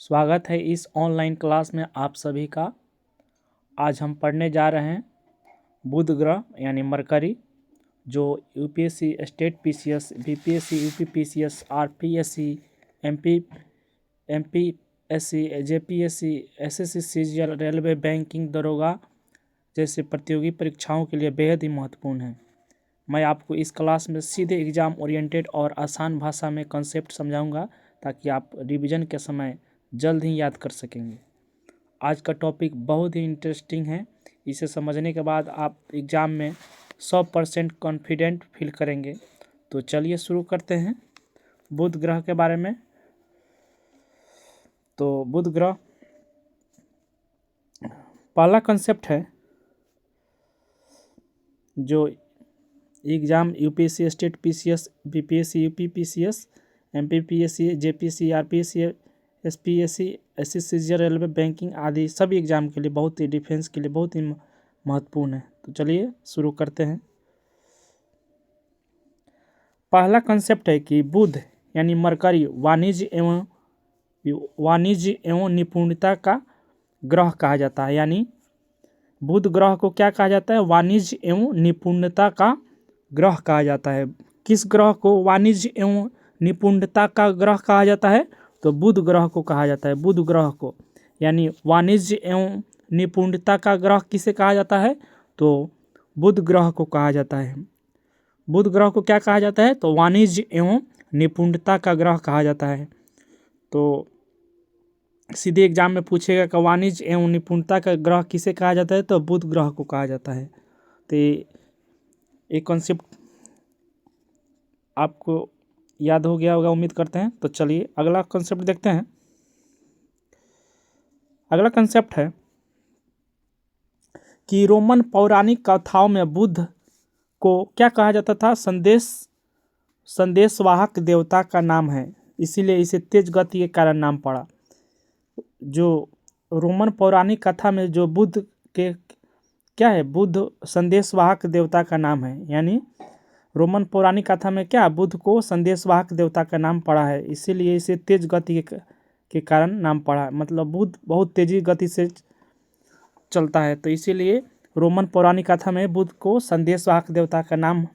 स्वागत है इस ऑनलाइन क्लास में आप सभी का। आज हम पढ़ने जा रहे हैं बुध ग्रह यानी मरकरी, जो UPSC, state PCS, BPSC, UP PCS, RPSC, MPSC, JPSC, SSC, CGL, railway, banking, दरोगा जैसे प्रतियोगी परीक्षाओं के लिए बेहद ही महत्वपूर्ण है। मैं आपको इस क्लास में सीधे एग्ज़ाम ओरिएंटेड और आसान भाषा में कॉन्सेप्ट समझाऊंगा ताकि आप रिवीजन के समय जल्द ही याद कर सकेंगे। आज का टॉपिक बहुत ही इंटरेस्टिंग है। इसे समझने के बाद आप एग्ज़ाम में 100% कॉन्फिडेंट फील करेंगे। तो चलिए शुरू करते हैं बुध ग्रह के बारे में। तो बुध ग्रह पहला कॉन्सेप्ट है जो exam UPSC, state PCS, BPSC, UP PCS, MPPSC, JPSC, RPSC, SPSC, SSC, railway, banking आदि सभी एग्ज़ाम के लिए बहुत ही, डिफेंस के लिए बहुत ही महत्वपूर्ण है। तो चलिए शुरू करते हैं। पहला कंसेप्ट है कि बुध यानी मरकरी वाणिज्य एवं निपुणता का ग्रह कहा जाता है। यानी बुध ग्रह को क्या कहा जाता है? वाणिज्य एवं निपुणता का ग्रह कहा जाता है। किस ग्रह को वाणिज्य एवं निपुणता का ग्रह कहा जाता है? तो बुध ग्रह को कहा जाता है। बुध ग्रह को यानी वाणिज्य एवं निपुणता का ग्रह किसे कहा जाता है? तो बुध ग्रह को कहा जाता है। बुध ग्रह को क्या कहा जाता है? तो वाणिज्य एवं निपुणता का ग्रह कहा जाता है। तो सीधे एग्जाम में पूछेगा कि वाणिज्य एवं निपुणता का ग्रह किसे कहा जाता है? तो बुध ग्रह को कहा जाता है। तो एक कॉन्सेप्ट आपको याद हो गया होगा, उम्मीद करते हैं। तो चलिए अगला कॉन्सेप्ट देखते हैं। अगला कॉन्सेप्ट है कि रोमन पौराणिक कथाओं में बुध को क्या कहा जाता था? संदेशवाहक देवता का नाम है, इसीलिए इसे तेज गति के कारण नाम पड़ा। जो रोमन पौराणिक कथा में जो बुध के क्या है? बुध संदेशवाहक देवता का नाम है। यानी रोमन पौराणिक कथा में क्या, बुध को संदेशवाहक देवता का नाम पड़ा है, इसीलिए इसे तेज गति के कारण नाम पड़ा। मतलब बुध बहुत तेजी गति से चलता है, तो इसीलिए रोमन पौराणिक कथा में बुध को संदेशवाहक देवता का नाम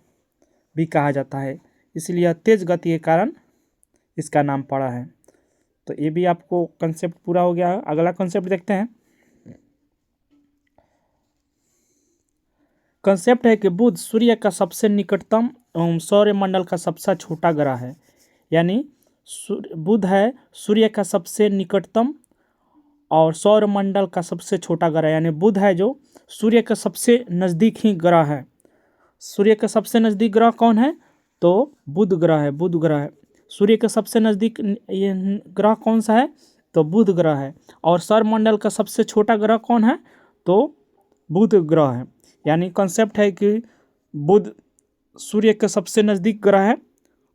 भी कहा जाता है, इसलिए तेज गति के कारण इसका नाम पड़ा है। तो ये भी आपको कंसेप्ट पूरा हो गया। अगला कंसेप्ट देखते हैं। कंसेप्ट है कि बुध सूर्य का सबसे निकटतम एवं सौरमंडल का सबसे छोटा ग्रह है। यानी बुध है सूर्य का सबसे निकटतम और सौरमंडल का सबसे छोटा ग्रह। यानी बुध है जो सूर्य का सबसे नज़दीक ही ग्रह है। सूर्य का सबसे नज़दीक ग्रह कौन है? तो बुध ग्रह है। बुध ग्रह है। सूर्य के सबसे नज़दीक ये ग्रह कौन सा है? तो बुध ग्रह है। और सौरमंडल का सबसे छोटा ग्रह कौन है? तो बुध ग्रह है। यानी कॉन्सेप्ट है कि बुध सूर्य के सबसे नज़दीक ग्रह है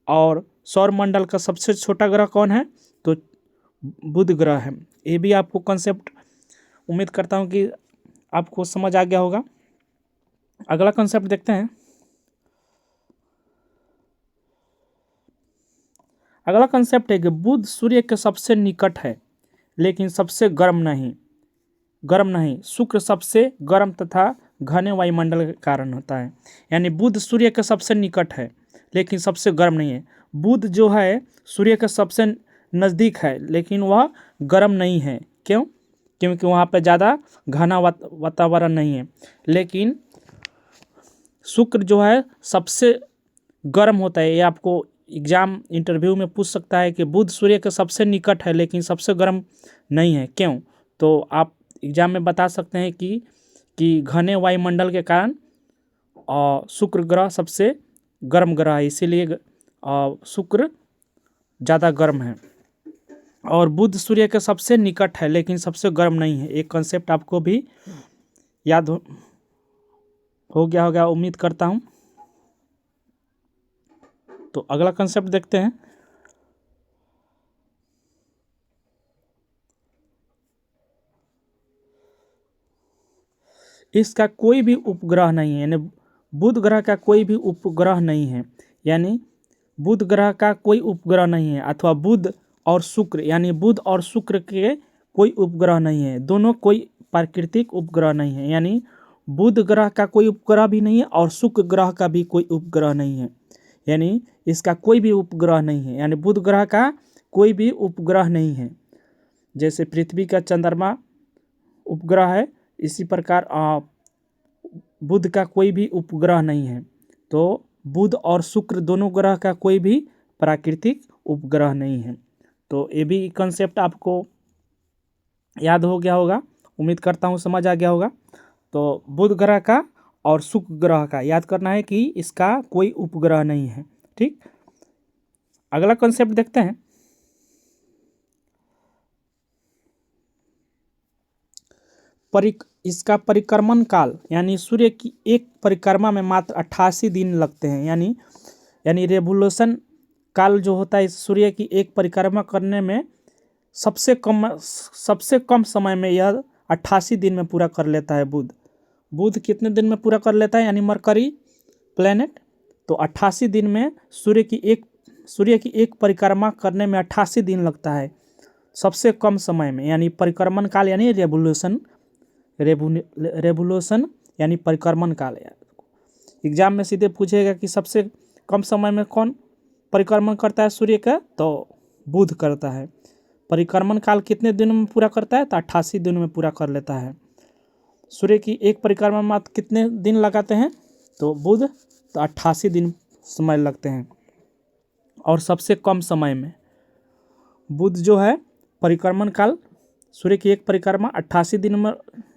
और सौरमंडल का सबसे छोटा ग्रह कौन है? तो बुध ग्रह है। ये भी आपको कॉन्सेप्ट उम्मीद करता हूँ कि आपको समझ आ गया होगा। अगला कॉन्सेप्ट देखते हैं। अगला कॉन्सेप्ट है कि बुध सूर्य के सबसे निकट है लेकिन सबसे गर्म नहीं। शुक्र सबसे गर्म तथा घने वायुमंडल के कारण होता है। यानी बुध सूर्य के सबसे निकट है लेकिन सबसे गर्म नहीं है। बुध जो है सूर्य के सबसे नज़दीक है लेकिन वह गर्म नहीं है। क्यों? क्योंकि वहाँ पे ज़्यादा घना वातावरण नहीं है। लेकिन शुक्र जो है सबसे गर्म होता है। ये आपको एग्ज़ाम इंटरव्यू में पूछ सकता है कि बुध सूर्य के सबसे निकट है लेकिन सबसे गर्म नहीं है, क्यों? तो आप एग्ज़ाम में बता सकते हैं कि घने वायुमंडल के कारण शुक्र ग्रह सबसे गर्म ग्रह है, इसीलिए शुक्र ज़्यादा गर्म है। और बुध सूर्य के सबसे निकट है लेकिन सबसे गर्म नहीं है। एक कॉन्सेप्ट आपको भी याद हो गया होगा, उम्मीद करता हूँ। तो अगला कॉन्सेप्ट देखते हैं। इसका कोई भी उपग्रह नहीं है। यानी बुध ग्रह का कोई भी उपग्रह नहीं है। यानी बुध ग्रह का कोई उपग्रह नहीं है, अथवा बुध और शुक्र यानी बुध और शुक्र के कोई उपग्रह नहीं है, दोनों कोई प्राकृतिक उपग्रह नहीं है, यानी बुध ग्रह का कोई उपग्रह भी नहीं है और शुक्र ग्रह का भी कोई उपग्रह नहीं है, यानी इसका कोई भी उपग्रह नहीं है, यानी बुध ग्रह का कोई भी उपग्रह नहीं है। जैसे पृथ्वी का चंद्रमा उपग्रह है, इसी प्रकार बुध का कोई भी उपग्रह नहीं है। तो बुध और शुक्र दोनों ग्रह का कोई भी प्राकृतिक उपग्रह नहीं है। तो ये भी कंसेप्ट आपको याद हो गया होगा, उम्मीद करता हूँ समझ आ गया होगा। तो बुध ग्रह का और शुक्र ग्रह का याद करना है कि इसका कोई उपग्रह नहीं है। ठीक, अगला कंसेप्ट देखते हैं। इसका परिक्रमण काल, यानी सूर्य की एक परिक्रमा में मात्र 88 दिन लगते हैं, यानी रेवोल्यूशन काल जो होता है इस सूर्य की एक परिक्रमा करने में सबसे कम समय में यह 88 दिन में पूरा कर लेता है। बुध कितने दिन में पूरा कर लेता है, यानी मरकरी प्लैनेट, तो 88 दिन में सूर्य की एक परिक्रमा करने में 88 दिन लगता है सबसे कम समय में, यानी परिक्रमण काल यानी रेवोल्यूशन यानी परिक्रमण काल। एग्जाम में सीधे पूछेगा कि सबसे कम समय में कौन परिक्रमण करता है सूर्य का, तो बुध करता है। परिक्रमण काल कितने दिनों में पूरा करता है, तो 88 दिन में पूरा कर लेता है। सूर्य की एक परिक्रमा में कितने दिन लगाते हैं, तो बुध, तो 88 दिन समय लगते हैं। और सबसे कम समय में बुध जो है परिक्रमण काल सूर्य की एक परिक्रमा 88 दिन में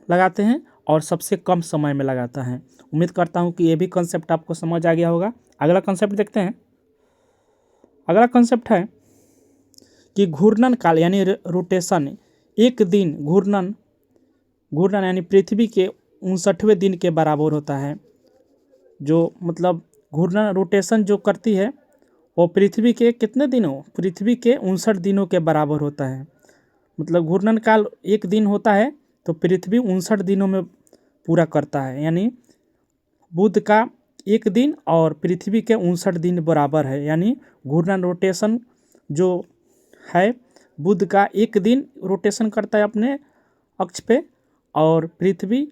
लगाते हैं और सबसे कम समय में लगाता है। उम्मीद करता हूँ कि ये भी कंसेप्ट आपको समझ आ गया होगा। अगला कंसेप्ट देखते हैं। अगला कंसेप्ट है कि घूर्णन काल यानी रोटेशन, एक दिन घूर्णन यानी पृथ्वी के 59वें दिन के बराबर होता है। जो मतलब घूर्णन रोटेशन जो करती है वो पृथ्वी के कितने दिनों, पृथ्वी के 59 दिनों के बराबर होता है। मतलब घूर्णन काल एक दिन होता है तो पृथ्वी 59 दिनों में पूरा करता है, यानी बुध का एक दिन और पृथ्वी के 59 दिन बराबर है। यानी घूर्णन रोटेशन जो है बुध का एक दिन रोटेशन करता है अपने अक्ष पे और पृथ्वी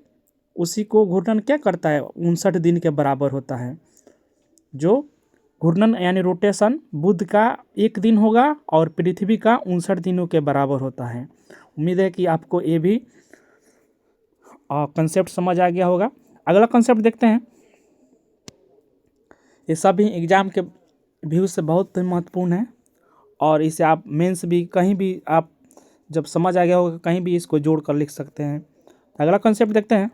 उसी को घूर्णन क्या करता है 59 दिन के बराबर होता है। जो घूर्णन यानी रोटेशन बुध का एक दिन होगा और पृथ्वी का 59 दिनों के बराबर होता है। उम्मीद है कि आपको ये भी कंसेप्ट समझ आ गया होगा। अगला कंसेप्ट देखते हैं। ये सभी एग्जाम के व्यू से बहुत महत्वपूर्ण है और इसे आप मेंस भी कहीं भी आप जब समझ आ गया होगा कहीं भी इसको जोड़ कर लिख सकते हैं। अगला कंसेप्ट देखते हैं।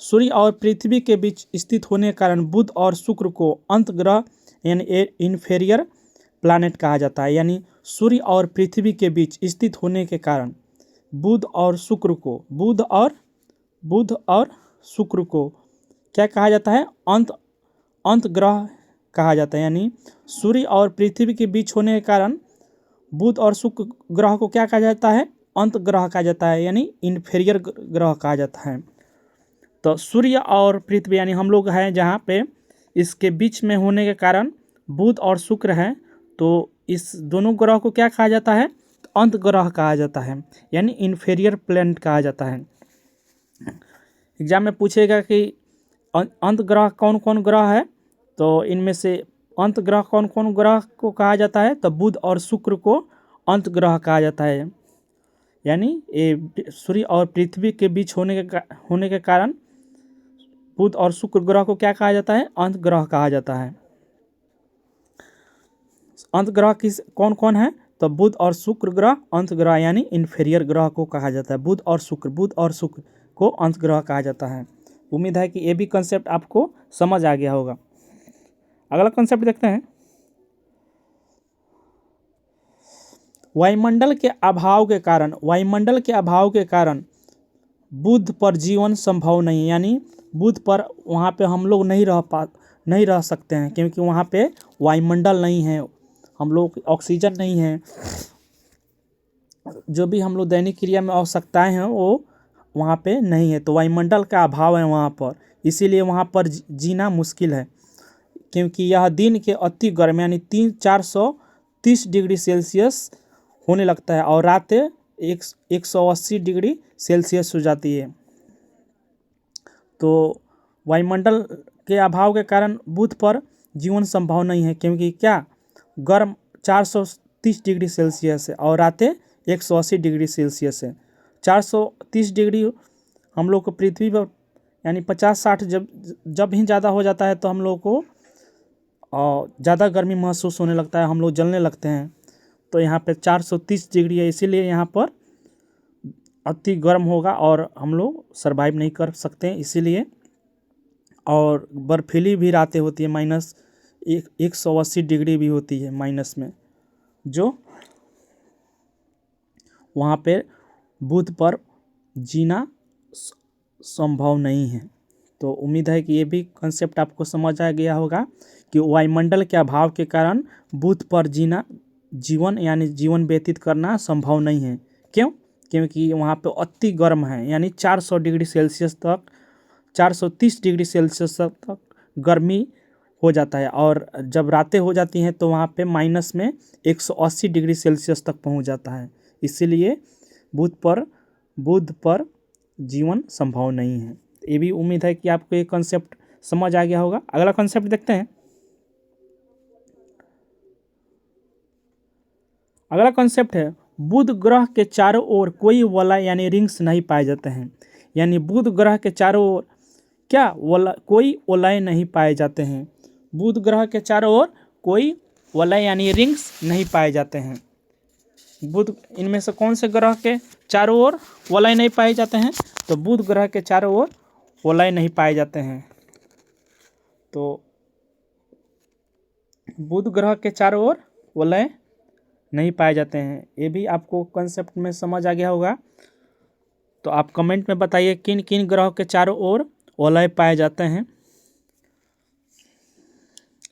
सूर्य और पृथ्वी के बीच स्थित होने के कारण बुध और शुक्र को अंतग्रह यानी इन्फीरियर प्लैनेट कहा जाता है। यानी सूर्य और पृथ्वी के बीच स्थित होने के कारण बुध और शुक्र को क्या कहा जाता है, अंत ग्रह कहा जाता है। यानी सूर्य और पृथ्वी के बीच होने के कारण बुध और शुक्र ग्रह को क्या कहा जाता है, अंत ग्रह कहा जाता है, यानी इन्फीरियर ग्रह कहा जाता है। तो सूर्य और पृथ्वी यानी हम लोग हैं जहाँ पे इसके बीच में होने के कारण बुध और शुक्र हैं, तो इस दोनों ग्रह को क्या कहा जाता है, अंत ग्रह कहा जाता है, यानी इन्फीरियर प्लैनेट कहा जाता है। एग्जाम में पूछेगा कि अंत ग्रह कौन कौन ग्रह है, तो इनमें से अंत ग्रह कौन कौन ग्रह को कहा जाता है, तो बुध और शुक्र को अंत ग्रह कहा जाता है। यानी ये सूर्य और पृथ्वी के बीच होने के कारण बुध और शुक्र ग्रह को क्या कहा जाता है, अंत ग्रह कहा जाता है। अंत ग्रह कौन कौन है, तो बुध और शुक्र ग्रह अंत ग्रह यानी इन्फीरियर ग्रह को कहा जाता है। बुध और शुक्र को अंत ग्रह कहा जाता है। उम्मीद है कि ये भी कंसेप्ट आपको समझ आ गया होगा। अगला कंसेप्ट देखते हैं। वायुमंडल के अभाव के कारण बुध पर जीवन संभव नहीं, यानी बुध पर वहाँ पे हम लोग नहीं रह सकते हैं, क्योंकि वहाँ पे वायुमंडल नहीं है, हम लोग ऑक्सीजन नहीं है, जो भी हम लोग दैनिक क्रिया में आवश्यकताएं हैं वो वहाँ पे नहीं है। तो वायुमंडल का अभाव है वहाँ पर, इसीलिए वहाँ पर जीना मुश्किल है, क्योंकि यह दिन के अति गर्म यानी 400 130 डिग्री सेल्सियस होने लगता है और रातें 180 डिग्री सेल्सियस हो जाती है। तो वायुमंडल के अभाव के कारण बुध पर जीवन संभव नहीं है, क्योंकि क्या गर्म 430 डिग्री सेल्सियस है और रातें 180 डिग्री सेल्सियस है। 430 डिग्री हम लोग को पृथ्वी पर यानी 50-60 जब ही ज़्यादा हो जाता है तो हम लोग को ज़्यादा गर्मी महसूस होने लगता है, हम लोग जलने लगते हैं। तो यहाँ पे 430 डिग्री है, इसीलिए यहाँ पर अति गर्म होगा और हम लोग सरवाइव नहीं कर सकते हैं इसीलिए। और बर्फीली भी रातें होती है, -180 डिग्री भी होती है माइनस में, जो वहाँ पे बुध पर जीना संभव नहीं है। तो उम्मीद है कि ये भी कंसेप्ट आपको समझ आ गया होगा कि वायुमंडल के अभाव के कारण बुध पर जीवन यानी जीवन व्यतीत करना संभव नहीं है। क्यों? क्योंकि वहाँ पे अति गर्म है, यानी 400 डिग्री सेल्सियस तक 430 डिग्री सेल्सियस तक गर्मी हो जाता है और जब रातें हो जाती हैं तो वहाँ पे माइनस में 180 डिग्री सेल्सियस तक पहुँच जाता है। इसीलिए बुध पर जीवन संभव नहीं है। ये भी उम्मीद है कि आपको ये कॉन्सेप्ट समझ आ गया होगा। अगला कॉन्सेप्ट देखते हैं। अगला कॉन्सेप्ट है बुध ग्रह के चारों ओर कोई वलय यानी रिंग्स नहीं पाए जाते हैं। यानी बुध ग्रह के चारों ओर क्या कोई वलय नहीं पाए जाते हैं। बुध ग्रह के चारों ओर कोई वलय यानी रिंग्स नहीं पाए जाते हैं। बुध इनमें से कौन से ग्रह के चारों ओर वलय नहीं पाए जाते हैं? तो बुध ग्रह के चारों ओर वलय नहीं पाए जाते हैं। तो बुध ग्रह के चारों ओर वलय नहीं पाए जाते हैं। ये भी आपको कंसेप्ट में समझ आ गया होगा। तो आप कमेंट में बताइए किन किन ग्रहों के चारों ओर वलय पाए जाते हैं।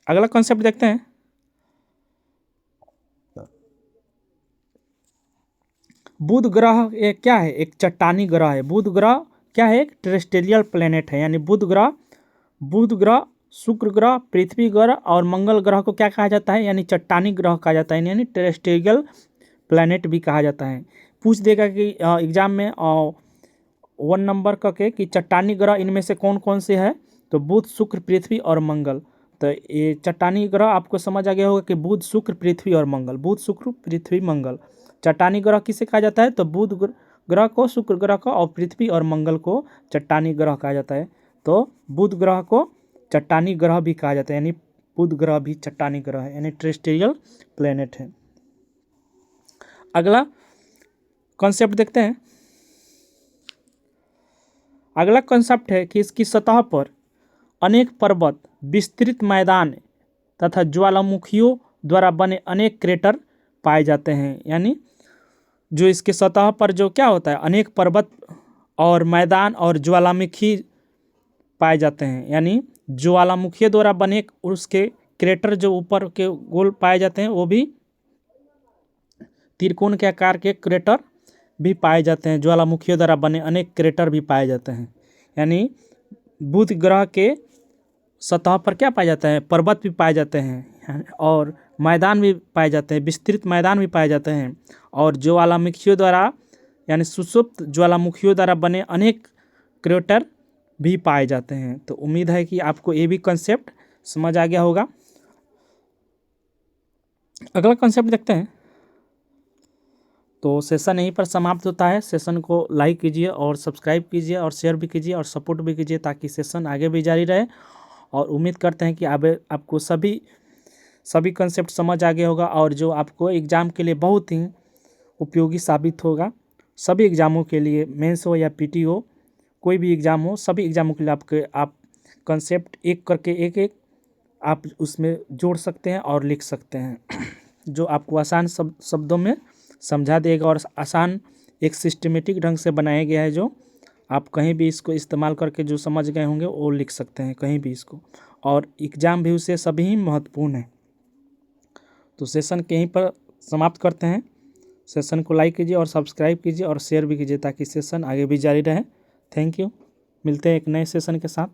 अगला कंसेप्ट देखते हैं। बुध ग्रह एक क्या है? एक चट्टानी ग्रह है। बुध ग्रह क्या है? एक टेरेस्ट्रियल प्लेनेट है। यानी बुध ग्रह, शुक्र ग्रह, पृथ्वी ग्रह और मंगल ग्रह को क्या कहा जाता है? यानी चट्टानी ग्रह कहा जाता है, यानी टेरेस्ट्रियल प्लेनेट भी कहा जाता है। पूछ देगा कि एग्जाम में 1 नंबर करके कि चट्टानी ग्रह इनमें से कौन कौन से है? तो बुध, शुक्र, पृथ्वी और मंगल। तो ये चट्टानी ग्रह आपको समझ आ गया होगा कि बुध, शुक्र, पृथ्वी और मंगल। बुध, शुक्र, पृथ्वी, मंगल। चट्टानी ग्रह किसे कहा जाता है? तो बुध ग्रह को, शुक्र ग्रह को और पृथ्वी और मंगल को चट्टानी ग्रह कहा जाता है। तो बुध ग्रह को चट्टानी ग्रह भी कहा जाता है, यानी बुध ग्रह भी चट्टानी ग्रह है, यानी टेरेस्ट्रियल प्लेनेट है। अगला कॉन्सेप्ट देखते हैं। अगला कॉन्सेप्ट है कि इसकी सतह पर अनेक पर्वत, विस्तृत मैदान तथा ज्वालामुखियों द्वारा बने अनेक क्रेटर पाए जाते हैं। यानी जो इसके सतह पर जो क्या होता है, अनेक पर्वत और मैदान और ज्वालामुखी पाए जाते हैं। यानी ज्वालामुखी द्वारा बने उसके क्रेटर जो ऊपर के गोल पाए जाते हैं, वो भी त्रिकोण के आकार के क्रेटर भी पाए जाते हैं। ज्वालामुखी द्वारा बने अनेक क्रेटर भी पाए जाते हैं। यानी बुध ग्रह के सतह पर क्या पाया जाता है? पर्वत भी पाए जाते हैं और मैदान भी पाए जाते हैं, विस्तृत मैदान भी पाए जाते हैं और ज्वालामुखियों द्वारा यानी सुषुप्त ज्वालामुखियों द्वारा बने अनेक क्रेटर भी पाए जाते हैं। तो उम्मीद है कि आपको ये भी कंसेप्ट समझ आ गया होगा। अगला कंसेप्ट देखते हैं। तो सेशन यहीं पर समाप्त होता है। सेशन को लाइक कीजिए और सब्सक्राइब कीजिए और शेयर भी कीजिए और सपोर्ट भी कीजिए ताकि सेशन आगे भी जारी रहे। और उम्मीद करते हैं कि आपको सभी कंसेप्ट समझ आ गया होगा और जो आपको एग्ज़ाम के लिए बहुत ही उपयोगी साबित होगा। सभी एग्ज़ामों के लिए, मेंस हो या पीटी हो, कोई भी एग्ज़ाम हो, सभी एग्ज़ामों के लिए आप कंसेप्ट एक करके एक आप उसमें जोड़ सकते हैं और लिख सकते हैं जो आपको आसान शब्दों में समझा देगा और आसान एक सिस्टमेटिक ढंग से बनाया गया है, जो आप कहीं भी इसको इस्तेमाल करके जो समझ गए होंगे वो लिख सकते हैं कहीं भी इसको, और एग्ज़ाम भी उससे सभी ही महत्वपूर्ण है। तो सेशन के यहीं पर समाप्त करते हैं। सेशन को लाइक कीजिए और सब्सक्राइब कीजिए और शेयर भी कीजिए ताकि सेशन आगे भी जारी रहे। Thank you. मिलते हैं एक नए सेशन के साथ।